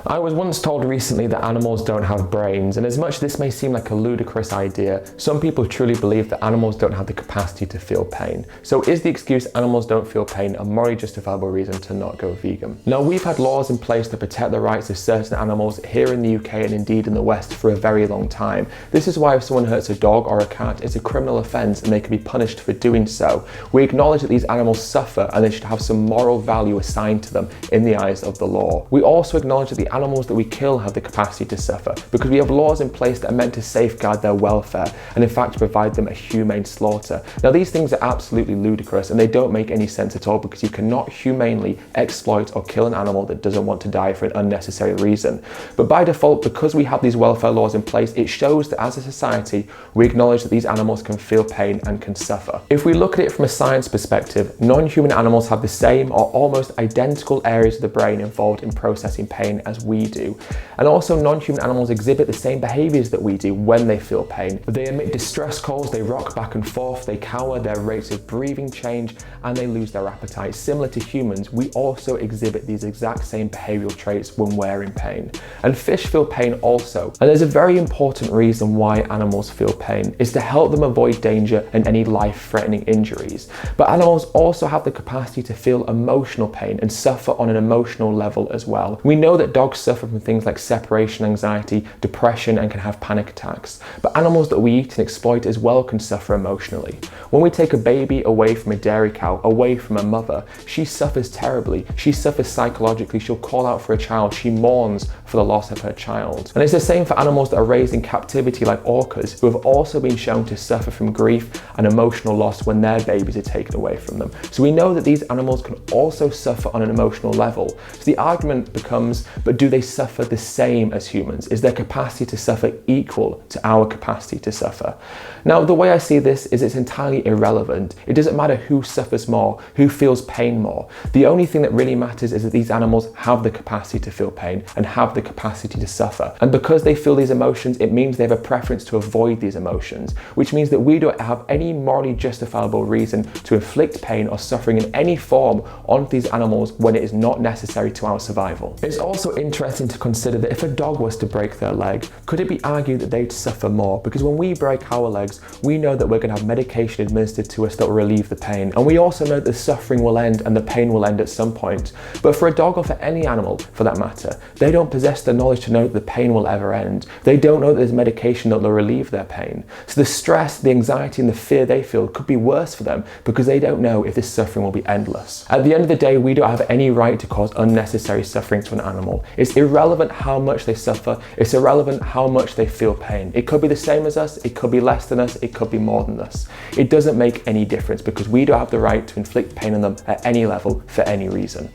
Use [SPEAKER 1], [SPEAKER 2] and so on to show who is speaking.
[SPEAKER 1] I was once told recently that animals don't have brains, and as much as this may seem like a ludicrous idea, some people truly believe that animals don't have the capacity to feel pain. So is the excuse animals don't feel pain a morally justifiable reason to not go vegan? Now, we've had laws in place to protect the rights of certain animals here in the UK and indeed in the West for a very long time. This is why if someone hurts a dog or a cat, it's a criminal offence and they can be punished for doing so. We acknowledge that these animals suffer and they should have some moral value assigned to them in the eyes of the law. We also acknowledge that the animals that we kill have the capacity to suffer because we have laws in place that are meant to safeguard their welfare and in fact provide them a humane slaughter. Now, these things are absolutely ludicrous and they don't make any sense at all because you cannot humanely exploit or kill an animal that doesn't want to die for an unnecessary reason. But by default, because we have these welfare laws in place, it shows that as a society we acknowledge that these animals can feel pain and can suffer. If we look at it from a science perspective, non-human animals have the same or almost identical areas of the brain involved in processing pain as we do. And also non-human animals exhibit the same behaviours that we do when they feel pain. They emit distress calls, they rock back and forth, they cower, their rates of breathing change, and they lose their appetite. Similar to humans, we also exhibit these exact same behavioural traits when we're in pain. And fish feel pain also. And there's a very important reason why animals feel pain. It's to help them avoid danger and any life-threatening injuries. But animals also have the capacity to feel emotional pain and suffer on an emotional level as well. We know that dogs suffer from things like separation anxiety, depression, and can have panic attacks. But animals that we eat and exploit as well can suffer emotionally. When we take a baby away from a dairy cow, away from a mother, she suffers terribly. She suffers psychologically. She'll call out for a child. She mourns for the loss of her child. And it's the same for animals that are raised in captivity like orcas, who have also been shown to suffer from grief and emotional loss when their babies are taken away from them. So we know that these animals can also suffer on an emotional level. So the argument becomes, but do they suffer the same as humans? Is their capacity to suffer equal to our capacity to suffer? Now, the way I see this is it's entirely irrelevant. It doesn't matter who suffers more, who feels pain more. The only thing that really matters is that these animals have the capacity to feel pain and have the capacity to suffer. And because they feel these emotions, it means they have a preference to avoid these emotions, which means that we don't have any morally justifiable reason to inflict pain or suffering in any form on these animals when it is not necessary to our survival. It's also interesting to consider that if a dog was to break their leg, could it be argued that they'd suffer more? Because when we break our legs, we know that we're going to have medication administered to us that will relieve the pain. And we also know that the suffering will end and the pain will end at some point. But for a dog or for any animal, for that matter, they don't possess the knowledge to know that the pain will ever end. They don't know that there's medication that will relieve their pain. So the stress, the anxiety, and the fear they feel could be worse for them because they don't know if this suffering will be endless. At the end of the day, we don't have any right to cause unnecessary suffering to an animal. It's irrelevant how much they suffer. It's irrelevant how much they feel pain. It could be the same as us. It could be less than us. It could be more than us. It doesn't make any difference because we don't have the right to inflict pain on them at any level for any reason.